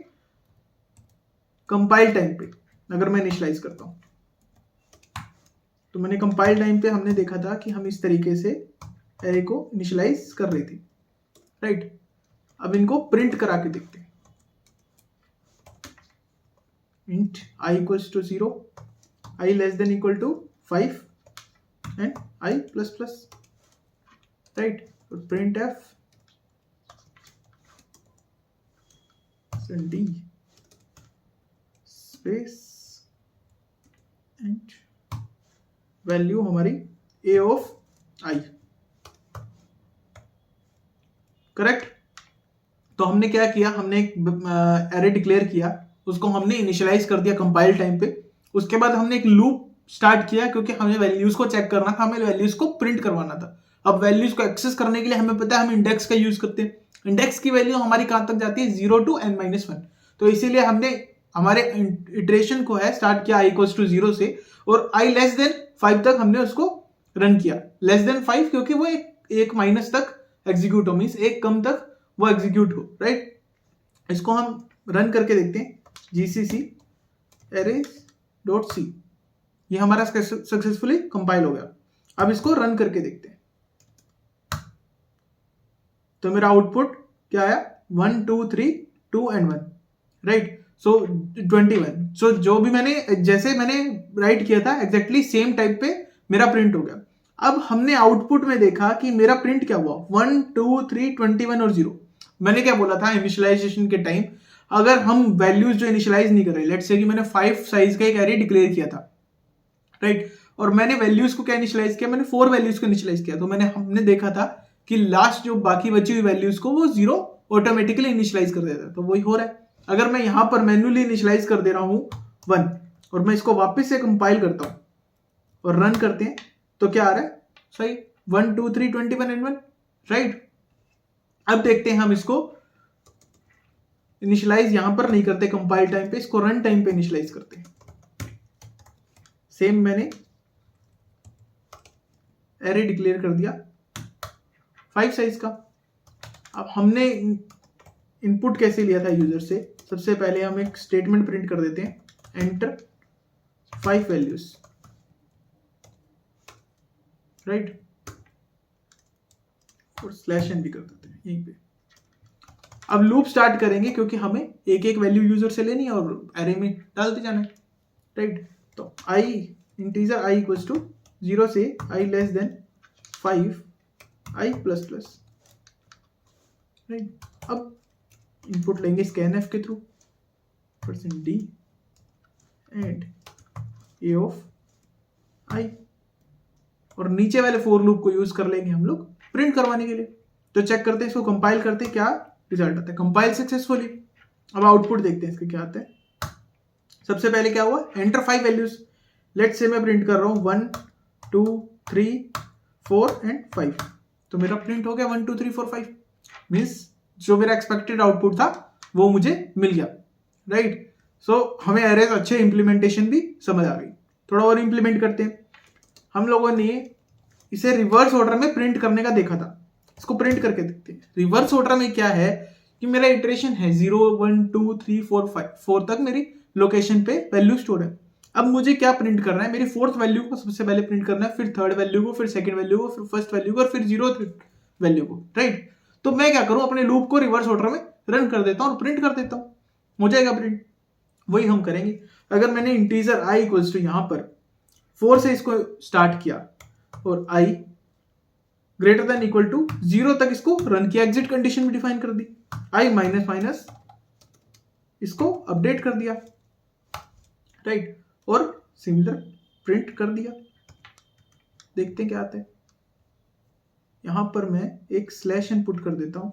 कंपाइल टाइम पे अगर मैं इनिशियलाइज करता हूं, तो मैंने कंपाइल टाइम पे हमने देखा था कि हम इस तरीके से एरे को इनिशियलाइज कर रही थी, राइट। अब इनको प्रिंट करा के देखते हैं। Int i equals to 0, i less than equal to 5 and i plus plus, right. Print f d space and value हमारी ए ऑफ आई, करेक्ट। तो हमने क्या किया, हमने एक एरे डिक्लेयर किया, उसको हमने इनिशियलाइज कर दिया कंपाइल टाइम पे। उसके बाद हमने एक लूप स्टार्ट किया क्योंकि हमें वैल्यूज को चेक करना था, हमें वैल्यूज को प्रिंट करवाना था। अब वैल्यूज को एक्सेस करने के लिए हमें पता है हम इंडेक्स का यूज करते हैं। इंडेक्स की वैल्यू हमारी कहां तक जाती है, 0 to n-1। तो इसीलिए हमने हमारे इटरेशन को है स्टार्ट किया i इक्वल्स टू 0 से, और i लेस देन 5 तक हमने उसको रन किया। लेस देन 5 क्योंकि वो एक माइनस तक एग्जीक्यूट हो, मीन्स एक कम तक वो एग्जीक्यूट हो, राइट। इसको हम रन करके देखते हैं, gcc arrays.c, ये हमारा सक्सेसफुली कंपाइल हो गया। अब इसको रन करके देखते हैं, तो मेरा आउटपुट क्या आया, 1 2 3 2 and 1, राइट। सो 21। सो जो भी मैंने जैसे मैंने राइट किया था एग्जैक्टली सेम टाइप पे मेरा प्रिंट हो गया। अब हमने आउटपुट में देखा कि मेरा प्रिंट क्या हुआ, 1 2 3 21 और 0। मैंने क्या बोला था इनिशियलाइजेशन के टाइम, अगर हम वैल्यूज जो इनिशियलाइज नहीं कर रहे, लेट्स से कि मैंने 5 साइज का एक एरे डिक्लेयर किया था, राइट, और मैंने वैल्यूज को क्या इनिशियलाइज किया, मैंने 4 वैल्यूज को इनिशियलाइज किया। तो हमने देखा था कि लास्ट जो बाकी बची हुई वैल्यूज को वो 0 ऑटोमेटिकली इनिशियलाइज कर देता है। तो वही हो रहा है। अगर मैं यहां पर मैन्युअली इनिशियलाइज कर दे रहा हूं 1, और मैं इसको वापस से कंपाइल करता हूं और रन करते हैं, तो क्या आ रहा है, सही 1 2 3 21 and 1, राइट। अब देखते हैं हम इसको इनिशियलाइज यहां पर नहीं करते कंपाइल टाइम पे, इसको रन टाइम पे इनिशियलाइज करते हैं। सेम मैंने एरे डिक्लेयर कर दिया 5 साइज का। अब हमने इनपुट कैसे लिया था यूजर से, सबसे पहले हम एक स्टेटमेंट प्रिंट कर देते हैं, एंटर 5 वैल्यूज, राइट, और /n भी कर देते हैं यहीं पे। अब लूप स्टार्ट करेंगे क्योंकि हमें एक एक वैल्यू यूजर से लेनी है और एरे में डालते जाना है, राइट। तो आई इंटीजर आई इक्वल्स टू 0 से आई लेस देन 5 आई प्लस प्लस, राइट। अब इनपुट लेंगे scanf के through, %d and a of i, और नीचे वाले फॉर लूप को यूज कर लेंगे हम लोग प्रिंट करवाने के लिए। तो चेक करते हैं, इसको कंपाइल करते हैं क्या रिजल्ट आता है। Compile successfully. अब आउटपुट देखते हैं इसका क्या आता है। सबसे पहले क्या हुआ, एंटर 5 वैल्यूज। लेट्स से मैं प्रिंट कर रहा हूं 1 2 3 4 एंड 5, तो मेरा प्रिंट हो गया 1 2 3 4 5, मीन्स जो मेरा एक्सपेक्टेड आउटपुट था वो मुझे मिल गया, राइट। सो हमें एरेज अच्छे इंप्लीमेंटेशन भी समझ आ गई। थोड़ा और इंप्लीमेंट करते हैं। हम लोगों ने इसे रिवर्स ऑर्डर में प्रिंट करने का देखा था, इसको प्रिंट करके देखते हैं। रिवर्स ऑर्डर में क्या है कि मेरा इटरेशन है 0 1 2 3 4 5, 4 तक मेरी लोकेशन पे वैल्यू स्टोर है। अब मुझे क्या प्रिंट करना है, मेरी 4th वैल्यू को सबसे पहले प्रिंट करना है, फिर 3rd वैल्यू को, फिर 2nd वैल्यू को, फिर 1st वैल्यू को, और फिर 0th वैल्यू को, राइट। तो मैं क्या करूं, अपने लूप को रिवर्स ऑर्डर में रन कर देता हूं और प्रिंट कर देता हूं, हो जाएगा प्रिंट। वही हम करेंगे। अगर मैंने इंटीजर i इक्वल्स टू यहां पर 4 से इसको स्टार्ट किया और i greater than equal to 0 तक इसको रन किया, एग्जिट कंडीशन भी डिफाइन कर दी, i माइनस माइनस इसको अपडेट कर दिया, राइट, और सिमिलर प्रिंट कर दिया। देखते हैं क्या आता है। यहां पर मैं एक /n पुट कर देता हूं,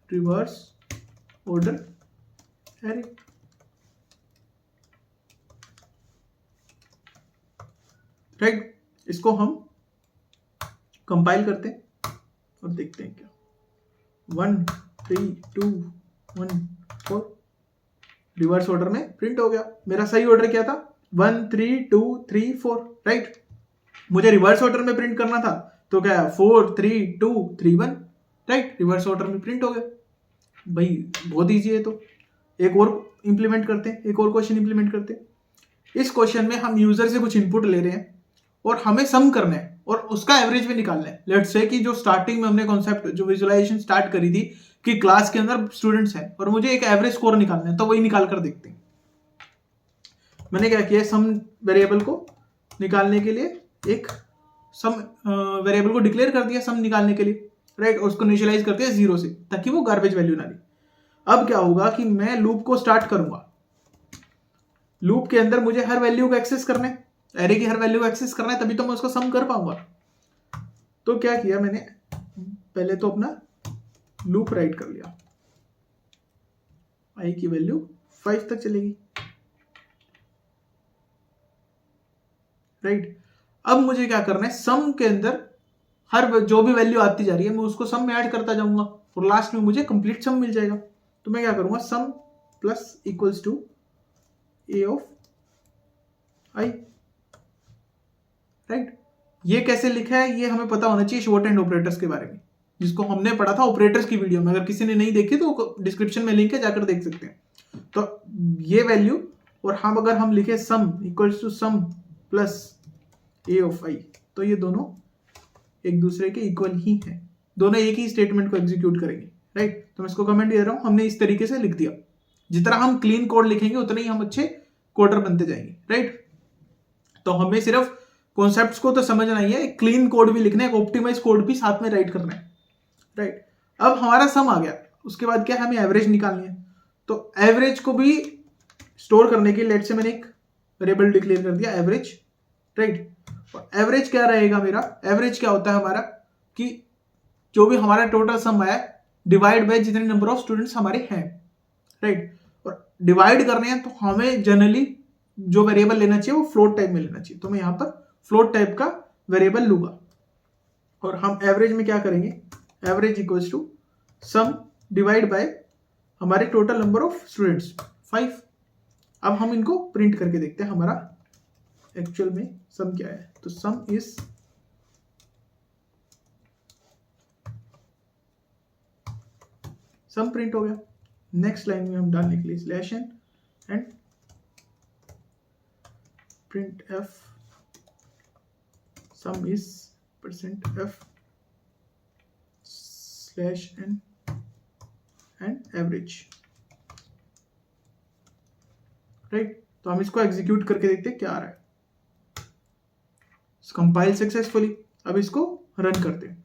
रिवर्स ऑर्डर एरे, राइट। इसको हम कंपाइल करते हैं और देखते हैं क्या, 1 3 2 1 4 रिवर्स ऑर्डर में प्रिंट हो गया। मेरा सही ऑर्डर क्या था, 1 3 2 3 4, राइट। मुझे रिवर्स ऑर्डर में प्रिंट करना था, तो क्या 4 3 2 3 1, राइट, रिवर्स ऑर्डर में प्रिंट हो गया। भाई बहुत ईजी है। तो एक और इंप्लीमेंट करते हैं, एक और क्वेश्चन इंप्लीमेंट करते हैं। इस क्वेश्चन में हम यूजर से कुछ इनपुट ले रहे हैं और हमें सम करना है और उसका एवरेज भी निकालना है। लेट्स से कि जो स्टार्टिंग में हमने कॉन्सेप्ट जो विजुअलाइजेशन स्टार्ट करी थी कि क्लास के अंदर स्टूडेंट्स हैं और मुझे एक एवरेज स्कोर निकालना है, तो वही निकाल कर देखते हैं। मैंने क्या किया, सम वेरिएबल को निकालने के लिए एक सम वेरिएबल को डिक्लेयर कर दिया सम निकालने के लिए, राइट। उसको इनिशियलाइज करते हैं 0 से ताकि वो गार्बेज वैल्यू ना ले। अब क्या होगा कि मैं लूप को स्टार्ट करूंगा। लूप के अंदर मुझे हर वैल्यू को एक्सेस करना है, एरे की हर वैल्यू को एक्सेस करना है, तभी तो मैं उसको सम कर पाऊंगा। तो क्या किया मैंने, पहले तो अपना लूप राइट कर लिया, आई की वैल्यू 5 तक चलेगी, राइट। अब मुझे क्या करना है, सम के अंदर हर जो भी वैल्यू आती जा रही है मैं उसको सम में ऐड करता जाऊंगा और लास्ट में मुझे कंप्लीट सम मिल जाएगा। तो मैं क्या करूंगा, sum plus equals to a of i, right. ये कैसे लिखा है ये हमें पता होना चाहिए शॉर्ट हैंड ऑपरेटर्स के बारे में, जिसको हमने पढ़ा था ऑपरेटर्स की वीडियो में। अगर किसी ने नहीं देखी तो डिस्क्रिप्शन में लिंक है, जाकर देख सकते हैं। तो ये वैल्यू और हम अगर हम लिखे sum equals to sum plus a of i, तो ये दोनों एक दूसरे के इक्वल ही हैं, दोनों एक ही स्टेटमेंट को एग्जीक्यूट करेंगे, राइट। तो मैं इसको कमेंट दे रहा हूं, हमने इस तरीके से लिख दिया। जितना हम क्लीन कोड लिखेंगे उतने ही हम अच्छे कोडर बनते जाएंगे, राइट। तो हमें सिर्फ कॉन्सेप्ट्स को तो समझना ही है, एक क्लीन कोड भी लिखना है, एक ऑप्टिमाइज कोड भी साथ में राइट करना है, राइट। अब हमारा सम आ गया, उसके बाद क्या है, हमें एवरेज निकालनी है। तो एवरेज को भी स्टोर करने के लिए लेट्स से मैंने एक वेरिएबल डिक्लेयर कर दिया एवरेज, राइट। एवरेज क्या रहेगा मेरा, एवरेज क्या होता है हमारा कि जो भी हमारा टोटल सम आया डिवाइड बाय जितने नंबर ऑफ स्टूडेंट्स हमारे हैं, राइट। और डिवाइड करने हैं तो हमें जनरली जो वेरिएबल लेना चाहिए वो फ्लोट टाइप में लेना चाहिए। तो मैं यहां पर फ्लोट टाइप का वेरिएबल लूंगा और हम एवरेज में क्या करेंगे, average equals to sum divide by हमारे टोटल नंबर ऑफ स्टूडेंट्स 5। अब हम इनको प्रिंट करके देखते हैं हमारा एक्चुअल में सम क्या है। तो सम इज सम प्रिंट हो गया। नेक्स्ट लाइन में हम डालने के लिए slash n and print F sum is percent f slash n and average, right. तो हम इसको एग्जीक्यूट करके देखते हैं क्या आ रहा है। Compile successfully. अब इसको रन करते हैं।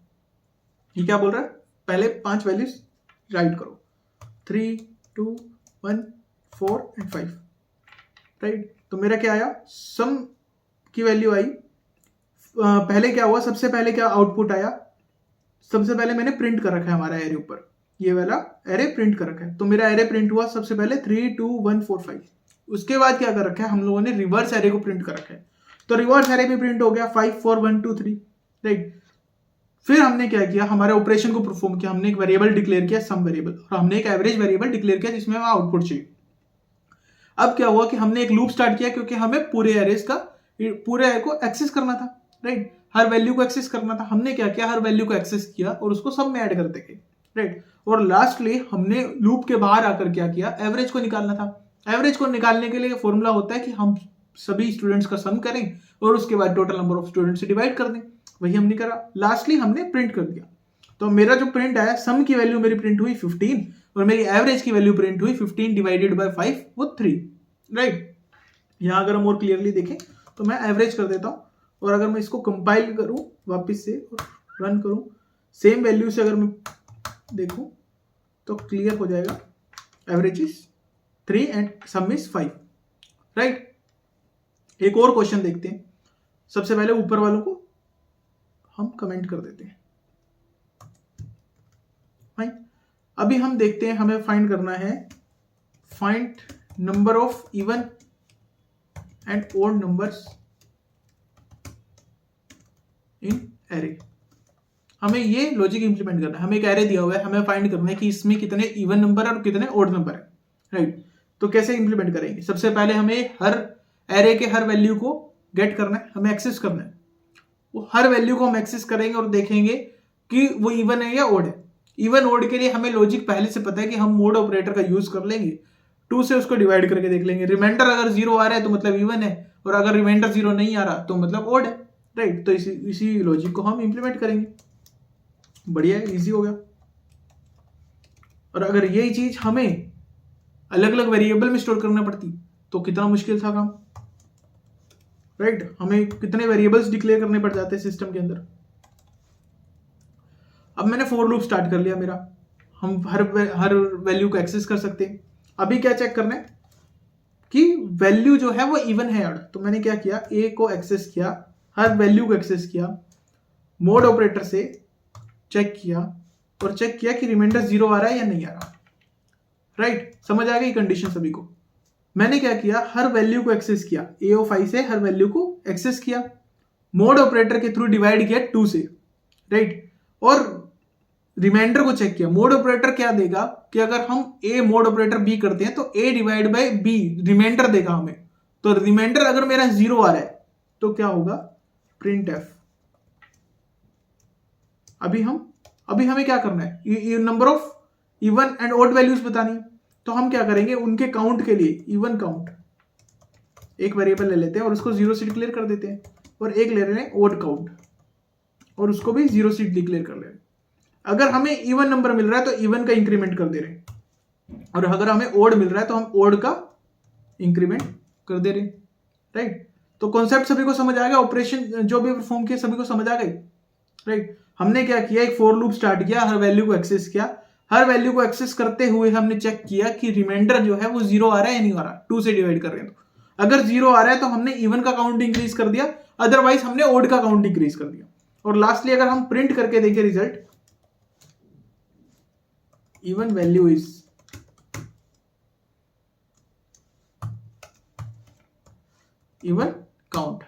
ये क्या बोल रहा है, पहले 5 वैल्यूज राइट करो, 3, 2, 1, 4 एंड 5, राइट। तो मेरा क्या आया, सम की वैल्यू आई। पहले क्या हुआ, सबसे पहले क्या आउटपुट आया, सबसे पहले मैंने प्रिंट कर रखा है हमारा एरे ऊपर, ये वाला एरे प्रिंट कर रखा है। तो मेरा एरे प्रिंट हुआ सबसे पहले 3, 2, 1, 4, 5। उसके बाद क्या कर रखा है हम लोगों ने, रिवर्स एरे को प्रिंट कर रखा है। तो रिवर्स एरे भी प्रिंट हो गया 5, 4, 1, 2, 3, राइट। फिर हमने क्या किया, हमारे ऑपरेशन को परफॉर्म किया, हमने एक वेरिएबल डिक्लेयर किया सम वेरिएबल, और हमने एक एवरेज वेरिएबल डिक्लेयर किया जिसमें हमें आउटपुट चाहिए। अब क्या हुआ कि हमने एक लूप स्टार्ट किया क्योंकि हमें पूरे एरेज का पूरे एरे को एक्सेस करना था, राइट। हर वैल्यू को एक्सेस करना था। हमने क्या किया, हर वैल्यू को एक्सेस किया और उसको सब में ऐड करते गए, राइट। और लास्टली हमने लूप के बाहर आकर क्या किया, एवरेज को निकालना था। एवरेज को निकालने के लिए फॉर्मूला होता है कि हम सभी स्टूडेंट्स का सम करें और उसके बाद टोटल नंबर ऑफ स्टूडेंट्स से डिवाइड कर दें। वही हमने करा, लास्टली हमने प्रिंट कर दिया। तो मेरा जो प्रिंट आया, सम की वैल्यू मेरी प्रिंट हुई 15 और मेरी एवरेज की वैल्यू प्रिंट हुई 15 डिवाइडेड बाय 5 वो 3, राइट। यहां अगर हम और क्लियरली देखें तो मैं एवरेज कर देता हूं और अगर मैं इसको कंपाइल करूं वापस से और रन करूं सेम वैल्यू से, अगर मैं देखूं तो क्लियर हो जाएगा, average is 3 and some is 5, right. एक और क्वेश्चन देखते हैं। सबसे पहले ऊपर वालों को हम कमेंट कर देते हैं, फाइन। अभी हम देखते हैं, हमें फाइंड करना है, find number of even and odd numbers in array. हमें ये लॉजिक इंप्लीमेंट करना है। हमें एक एरे दिया हुआ है, हमें फाइंड करना है कि इसमें कितने इवन नंबर और कितने ओड नंबर है, राइट। तो कैसे इंप्लीमेंट करेंगे, सबसे पहले हमें हर एरे के हर वैल्यू को गेट करना है, हमें एक्सेस करना है। वो हर वैल्यू को हम एक्सेस करेंगे और देखेंगे कि वो इवन है या ओड है। इवन ओड के लिए हमें लॉजिक पहले से पता है कि हम मोड ऑपरेटर का यूज कर लेंगे। 2 से उसको डिवाइड करके देख लेंगे। रिमाइंडर अगर 0 आ रहा है तो मतलब इवन है, और अगर रिमाइंडर 0 नहीं आ रहा तो मतलब ओड है, राइट। तो इसी लॉजिक को हम इंप्लीमेंट करेंगे। बढ़िया है, इजी हो गया। और अगर यही चीज हमें अलग अलग वेरिएबल में स्टोर करना पड़ती तो कितना मुश्किल था काम, राइट। हमें कितने वेरिएबल्स डिक्लेयर करने पड़ जाते हैं सिस्टम के अंदर। अब मैंने फॉर लूप स्टार्ट कर लिया मेरा, हम हर वैल्यू को एक्सेस कर सकते हैं। अभी क्या चेक करना है कि वैल्यू जो है वो इवन है यार। तो मैंने क्या किया, ए को एक्सेस किया, हर वैल्यू को एक्सेस किया, मोड ऑपरेटर से चेक किया और चेक किया कि रिमाइंडर 0 आ रहा है या नहीं आ रहा, राइट। समझ आ गई कंडीशन सभी को। मैंने क्या किया, हर वैल्यू को एक्सेस किया, ए ऑफ आई से हर वैल्यू को एक्सेस किया, मोड ऑपरेटर के थ्रू डिवाइड किया 2 से, राइट। और रिमाइंडर को चेक किया। मोड ऑपरेटर क्या देगा कि अगर हम ए मोड ऑपरेटर बी करते हैं तो ए डिवाइड बाय बी रिमाइंडर देगा हमें। तो रिमाइंडर अगर मेरा 0 आ रहा है तो क्या होगा, प्रिंट एफ। अभी हमें क्या करना है, number of even and odd values बतानी है। तो हम क्या करेंगे, उनके काउंट के लिए इवन काउंट एक वेरिएबल ले लेते हैं और उसको 0 से डिक्लेयर कर देते हैं, और एक ले रहे हैं ऑड काउंट और उसको भी 0 से डिक्लेयर कर ले रहे हैं। अगर हमें इवन नंबर मिल रहा है तो इवन का इंक्रीमेंट कर दे रहे हैं, और अगर हमें ओड मिल रहा है तो हम ओड का इंक्रीमेंट कर दे रहे हैं, राइट। तो कॉन्सेप्ट सभी को समझ आ गया, ऑपरेशन जो भी परफॉर्म किया सभी को समझ आ गई, राइट। हमने क्या किया, एक फॉर लूप स्टार्ट किया, हर वैल्यू को एक्सेस किया, हर वैल्यू को एक्सेस करते हुए हमने चेक किया कि रिमाइंडर जो है वो 0 आ रहा है या नहीं आ रहा। 2 से डिवाइड कर रहे हैं तो अगर 0 आ रहा है तो हमने इवन का काउंट इंक्रीज कर दिया, अदरवाइज हमने ओड का काउंट इंक्रीज कर दिया। और लास्टली अगर हम प्रिंट करके देखें result, even value is even count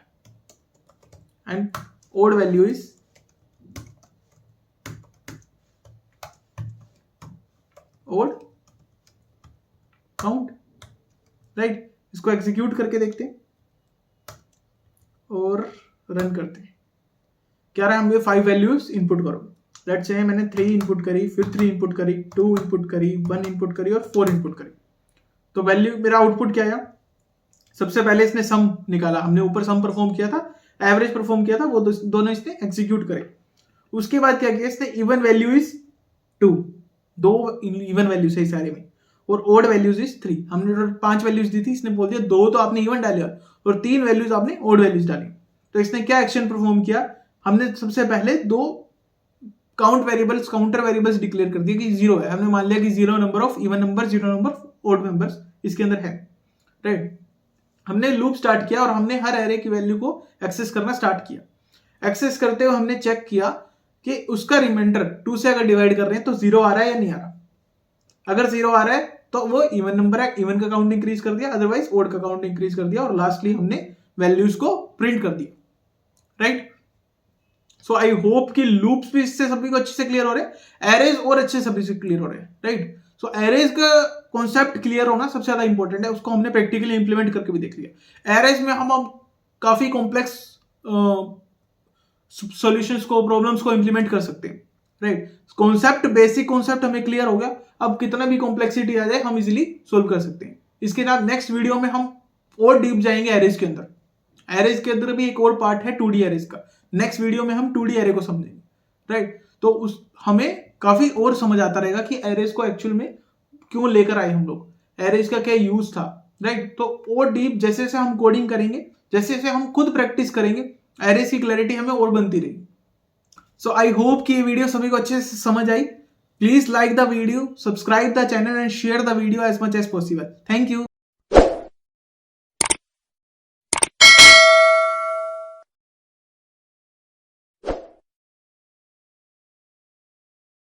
and odd value is odd count, right. इसको एग्जीक्यूट करके देखते हैं और रन करते हैं। क्या रहा है, हमें 5 वैल्यूज इनपुट करो। लेट्स से मैंने 3 इनपुट करी, फिर 3 इनपुट करी, 2 इनपुट करी, 1 इनपुट करी और 4 इनपुट करी। तो वैल्यू मेरा आउटपुट क्या आया, सबसे पहले इसने सम निकाला, हमने ऊपर सम परफॉर्म किया था, एवरेज परफॉर्म किया था, वो दोनों इसने एग्जीक्यूट करे। उसके बाद क्या किया इसने, even value is 2, 2 even values है सारे में, और ओड वैल्यूज इज 3। हमने 5 वैल्यूज दी थी, इसने बोल दिया 2 तो आपने इवन डाले और 3 वैल्यूज आपने ओड वैल्यूज डाली। तो इसने क्या एक्शन परफॉर्म किया, हमने सबसे पहले 2 काउंटर वेरिएबल्स डिक्लेयर कर दिए कि 0 है। हमने मान लिया कि 0 number of even number, 0 number of odd numbers इसके अंदर है, राइट। हमने लूप स्टार्ट किया और हमने हर एरे की वैल्यू को एक्सेस करना स्टार्ट किया। एक्सेस करते हुए हमने चेक किया कि उसका रिमाइंडर 2 से अगर डिवाइड कर रहे हैं तो 0 आ रहा है या नहीं आ रहा। अगर 0 आ रहा है तो वो इवन नंबर है, इवन का काउंट इंक्रीज कर दिया, अदरवाइज ओड का काउंट इंक्रीज कर दिया, और लास्टली हमने वैल्यूज को प्रिंट कर दिया, राइट। सो आई होप कि लूप्स भी इससे सभी को अच्छे से क्लियर हो रहे हैं, एरेज और अच्छे सभी से क्लियर हो रहे हैं, राइट। सो एरेज का कॉन्सेप्ट क्लियर होना सबसे ज्यादा इंपॉर्टेंट है, उसको हमने प्रैक्टिकली इंप्लीमेंट करके भी देख लिया। एरेज में हम अब काफी कॉम्प्लेक्स सॉल्यूशंस को, प्रॉब्लम्स को इंप्लीमेंट कर सकते हैं, राइट। कॉन्सेप्ट, बेसिक कॉन्सेप्ट हमें क्लियर हो गया, अब कितना भी कॉम्प्लेक्सिटी आ जाए हम इजीली सोल्व कर सकते हैं। इसके बाद नेक्स्ट वीडियो में हम और डीप जाएंगे एरेज के अंदर। एरेज के अंदर भी एक और पार्ट है 2D एरेज का, नेक्स्ट वीडियो में हम 2D एरे को समझेंगे, राइट। तो उस हमें काफी और समझ आता रहेगा कि एरेज को एक्चुअल में क्यों लेकर आए हम लोग, एरेज का क्या यूज था, राइट। तो और डीप जैसे जैसे हम कोडिंग करेंगे, जैसे जैसे हम खुद प्रैक्टिस करेंगे, एरेज की क्लैरिटी हमें और बनती रहेगी। सो आई होप कि ये वीडियो सभी को अच्छे से समझ आई। Please like the video, subscribe the channel and share the video as much as possible. Thank you.